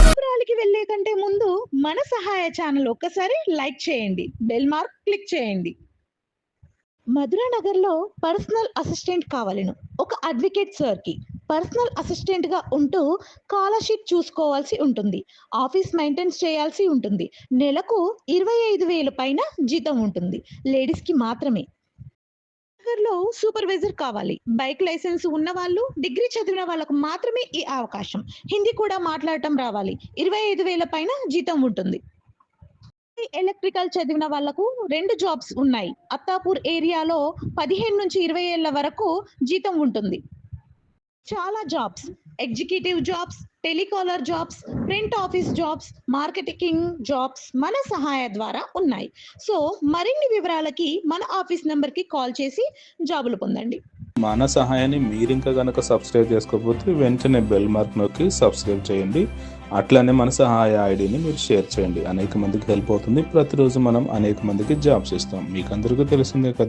వివరాలకి వెళ్ళే కంటే ముందు మన సహాయ ఛానల్ ఒక్కసారి లైక్ చేయండి, బెల్ మార్క్ క్లిక్ చేయండి. మధురా నగర్లో పర్సనల్ అసిస్టెంట్ కావాలను ఒక అడ్వకేట్ సార్కి పర్సనల్ అసిస్టెంట్గా ఉంటూ స్కాలర్షిప్ చూసుకోవాల్సి ఉంటుంది. ఆఫీస్ మెయింటెన్స్ చేయాల్సి ఉంటుంది. నెలకు 25,000 పైన జీతం ఉంటుంది. లేడీస్కి మాత్రమే. నగర్లో సూపర్వైజర్ కావాలి. బైక్ లైసెన్స్ ఉన్న వాళ్ళు, డిగ్రీ చదివిన వాళ్ళకు మాత్రమే ఈ అవకాశం. హిందీ కూడా మాట్లాడటం రావాలి. 25,000 పైన జీతం ఉంటుంది. ఎలక్ట్రికల్ చదివిన వాళ్ళకు 2 జాబ్స్ ఉన్నాయి. అత్తాపూర్ ఏరియాలో 15 నుంచి 20 ఏళ్ల వరకు జీతం ఉంటుంది. చాలా jobs, executive jobs, telecaller jobs, print office jobs, marketing jobs మన సహాయ ద్వారా ఉన్నాయి. సో మరిన్ని వివరాలకి మన ఆఫీస్ నెంబర్కి కాల్ చేసి జాబులు పొందండి. మన సహాయాన్ని మీరు ఇంకా కనుక సబ్స్క్రైబ్ చేసుకోకపోతే వెంటనే బెల్ మార్క్ నొక్కి సబ్స్క్రైబ్ చేయండి. అట్లానే మన సహాయ ఐడిని మీరు షేర్ చేయండి. అనేక మందికి హెల్ప్ అవుతుంది. ప్రతిరోజు మనం అనేక మందికి జాబ్స్ ఇస్తాం. మీకు అందరికీ తెలిసిందే కదా.